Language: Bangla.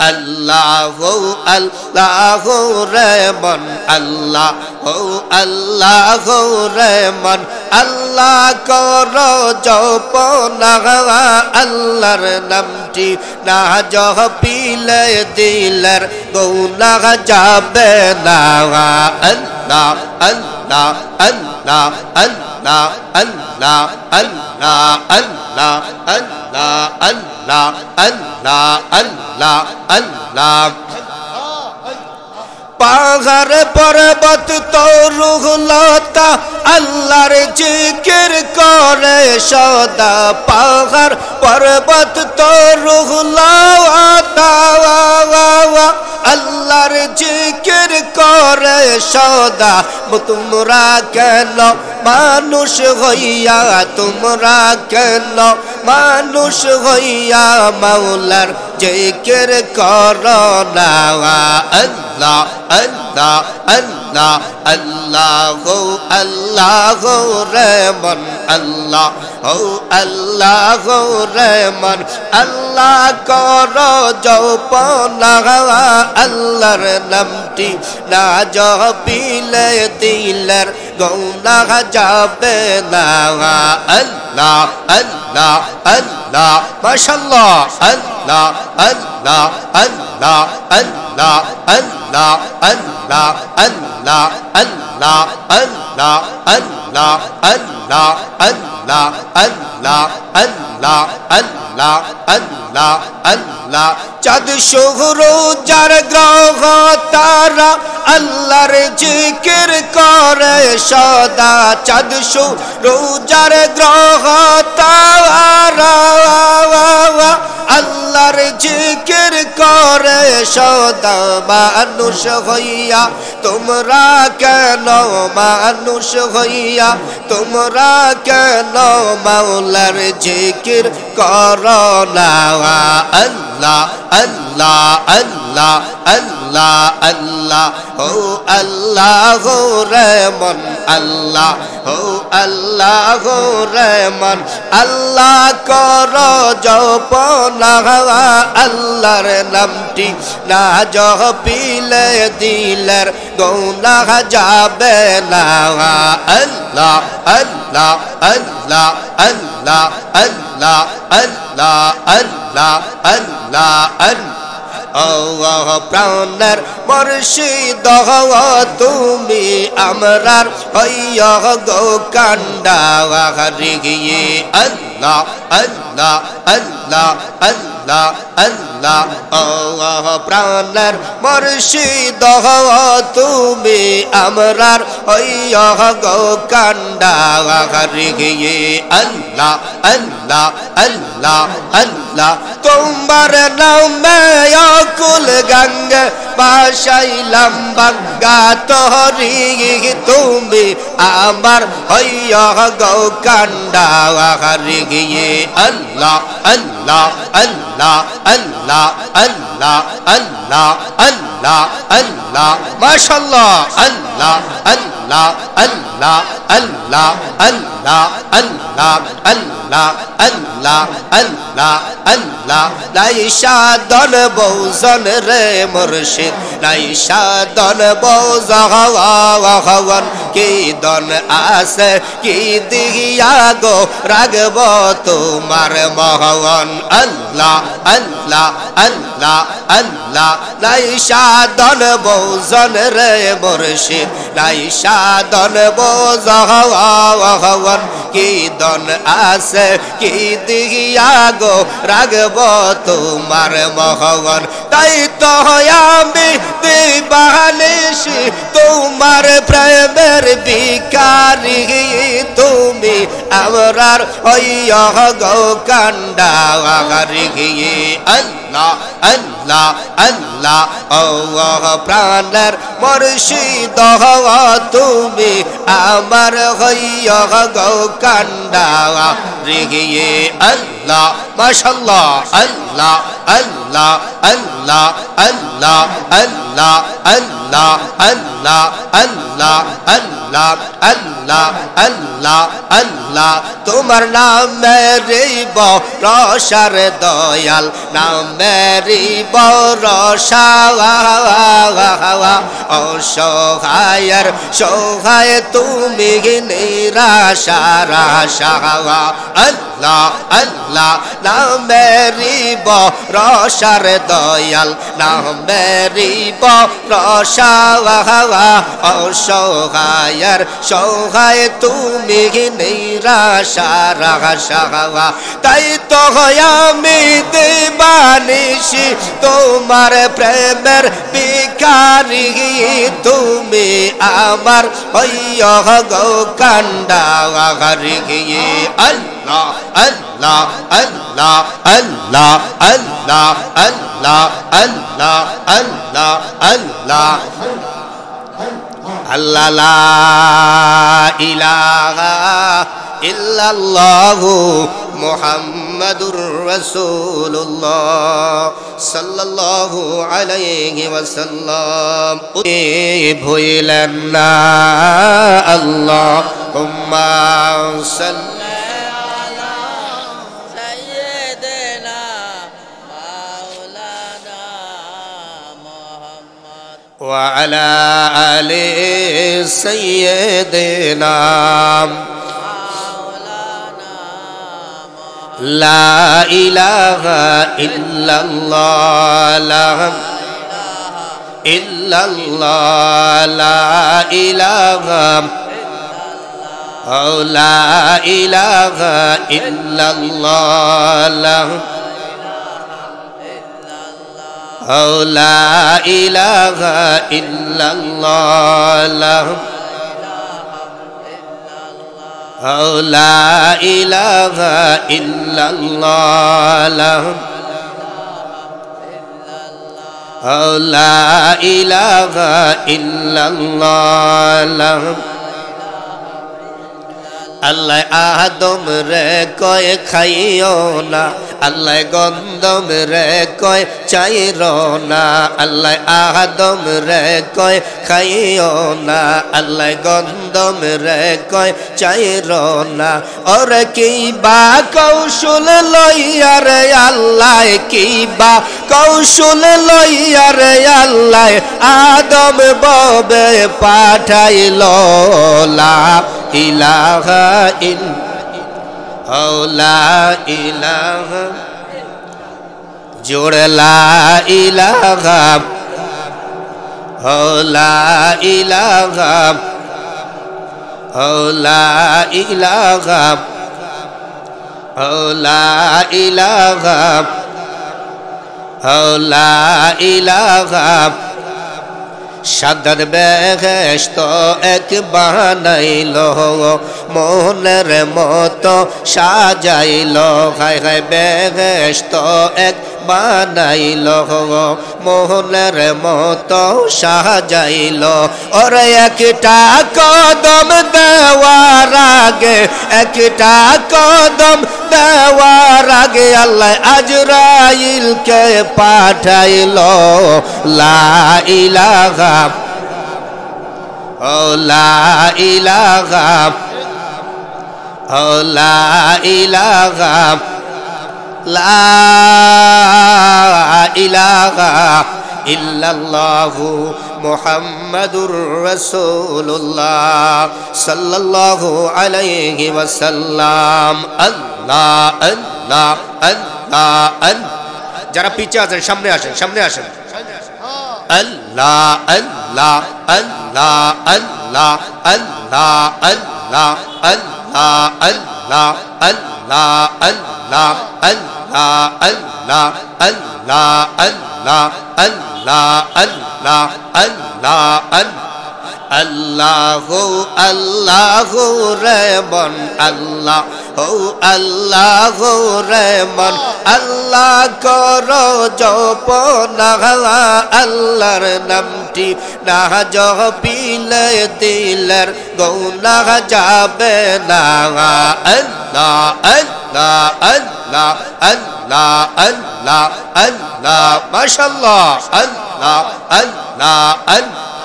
আল্লাহ আল্লাহ রহমান আল্লাহ আল্লাহ রহমান আল্লাহ করো জপনা আল্লাহর নামটি না জপিলে দিলের গুনাহ যাবে না আল্লাহ আল্লাহ আল্লাহ আল্লাহ আল্লাহ আল্লাহ আল্লাহ আল্লাহ আল্লাহ আল্লাহ আল্লাহ আল্লাহ পাহাড় পর্বত তরুলতা আল্লাহর জিকির করে সদা পাহাড় পর্বত তরুলতা আল্লাহর জিকির করে সদা তোমরা কেন মানুষ হইয়া তোমরা কেন মানুষ হইয়া মাওলার জিকির করো না আল্লাহ আল্লাহ আল্লাহ আল্লাহ আল্লাহ রহমান আল্লাহ আল্লাহ রহমান আল্লাহ করো জপনা আল্লাহর নামটি না জপিলে দিলের গুনাহ যাবে না আল্লাহ আল্লাহ আল্লাহ মাশাআল্লাহ আল্লাহ আল্লাহ আল্লাহ আল্লাহ আল্লাহ আল্লাহ আল্লাহ আল্লাহ আল্লাহ আল্লাহ আল্লাহ আল্লাহ আল্লাহ আল্লাহ আল্লাহ আল্লাহ আল্লাহ চাঁদ শুরু যার গ্রহ তারা আল্লাহর জিকির করে সদা চাঁদ শুরু যার গ্রহ তারা আল্লাহর জিকির করে সদা মানুষ হইয়া তোমরা কেন মানুষ হইয়া তোমরা কেন মাওলার জিকির করো না আল্লাহ আল্লাহ আল্লাহ আল্লাহ আল্লাহ আল্লাহ রহমান আল্লাহ আল্লাহ রহমান আল্লাহ করো জপনা আল্লাহর নামটি না জপিলে দিলের গুনাহ যাবে না আল্লাহ আল্লাহ আল্লাহ আল্লাহ আল্লাহ আল্লাহ আল্লাহ আল্লাহ আল্লাহ প্রাণের মুর্শিদ তুমি আমরার হইয়া গো কান্ডা গিয়ে আল্লাহ আল্লাহ আল্লাহ আল্লাহ আল্লাহ আল্লাহ প্রাণের মুর্শিদ তুমি আমরার হইয়া গো কান্ডা গিয়ে আল্লাহ আল্লাহ আল্লাহ আল্লাহ তোমার নামে কুল গঙ্গ বাসাইলাম বাঙ্গা তোহরি তুমি আমার হইয়া গো কান্ডা গিয়ে আল্লাহ আল্লাহ আল্লাহ আল্লাহ আল্লাহ আল্লাহ আল্লাহ আল্লাহ মাশাআল্লাহ আল্লাহ আল্লাহ আল্লাহ আল্লাহ আল্লাহ আল্লাহ আল্লাহ আল্লাহ আল্লাহ আল্লাহ লাইশা দন বৌজন রে মুর্শিদ লাইশা দন বৌজন কি দন আছে কি দিয়া গো রাগব তোমার মহন আল্লাহ আল্লাহ আল্লাহ আল্লাহ লাইশা দন বৌজন রে মুর্শিদ লাইশা দন বৌজন কি দন আছে কি দিয়া গো রাগব তোমার মহন তাই তো আমি দিবানিশি তোমার প্রেমের ভিখারি তুমি আমরার হইয়া গো কান্ডা গিয়ে আল্লাহ আল্লাহ আল্লাহ আল্লাহ প্রাণের মুর্শিদ তুমি আমার হইয়া গো কান্ডা গিয়ে আল্লাহ মাশাআল্লাহ আল্লাহ আল্লাহ আল্লাহ আল্লাহ আল্লাহ আল্লাহ আল্লাহ আল্লাহ আল্লাহ আল্লাহ আল্লাহ আল্লাহ তোমার নামেরই ভরসার দয়াল নামেরই ভরসা অসহায়ের সহায় তুমি নিরাশার আশা আল্লাহ আল্লাহ নামেরই ভরসার দয়াল নামেরই ভরসা অসহায়ের সহায় তুমি নিরাশার আশা তাই তো আমি দিবানিশি তোমার প্রেমের ভিখারি তুমি আমার হইয়া গো কান্ডারি আল্লাহ আল্লাহ আল্লাহ আল্লাহ আল্লাহ আল্লাহ আল্লাহ আল্লাহ আল্লাহ আল্লাহ লা ইলাহা ইল্লাল্লাহু মুহাম্মাদুর রাসূলুল্লাহ সাল্লাল্লাহু আলাইহি ওয়াসাল্লাম ভুলেন না আল্লাহুম্মা সাল্লি আলা সাইয়্যিদিনা মাওলানা মুহাম্মদ ওয়া আলা আলি সাইয়্যিদিনা লা ইলাহা ইল্লাল্লাহ লা ইল্লাল্লাহ লা ইলাহা লা ইলাহা ইল্লাল্লাহ লা ইলাহা ইল্লাল্লাহ লা ইলাহা ইল্লাল্লাহ লা ইলাহা ইল্লাল্লাহ আল্লাহ আদম রে কয় খাইও না আল্লাহ গন্ধম রে কয় চাইরো না আল্লাহ আদম রে কয় খাইও না আল্লাহ গন্ধম রে কয় চাইরো না ওরে কি বা কৌশল লইয়া রে আল্লাহ কি বা কৌশল লইয়া রে আল্লাহ আদম ববে পাঠাইলো লা ইলাহা লা ইলাহা জোড় লা ইলাহা লা ইলাহা লা ইলাহা লা ইলাহা লা ইলাহা সাদার বেহেশত এক বানাইলো মনের মতো সাজাইলো হায় হায় বেহেশত এক বানাইলো মোহনের মতো সাজাইলো ওরে একটা কদম দেওয়ার আগে একটা কদম দেওয়ার আগে আল্লাহ আজরাইলকে পাঠাইলো লা ইলাহা লা ইলাহা লা ইলাহা লা ইলাহা ইল্লাল্লাহু মুহাম্মাদুর রাসূলুল্লাহ সাল্লাল্লাহু আলাইহি ওয়াসাল্লাম আল্লাহ আল্লাহ আল্লাহ আল্লাহ যারা পিছে আছেন সামনে আসেন সামনে আসেন আল্লাহ আল্লাহ আল্লাহ আল্লাহ আল্লাহ আল্লাহ আল্লাহ আল্লাহ আল্লাহ আল্লাহ আল্লাহ আল্লাহ আল্লাহ আল্লাহ আল্লাহ আল্লাহ আল্লাহ আল্লাহ রেমন আল্লাহ আল্লাহ রেমন আল্লাহ করো জপনা আল্লাহর নামটি না জপিলে দিলের গুনাহ যাবে না আল্লাহ আল্লাহ আল্লাহ আল্লাহ আল্লাহ আল্লাহ মাশাআল্লাহ আল্লাহ আল্লাহ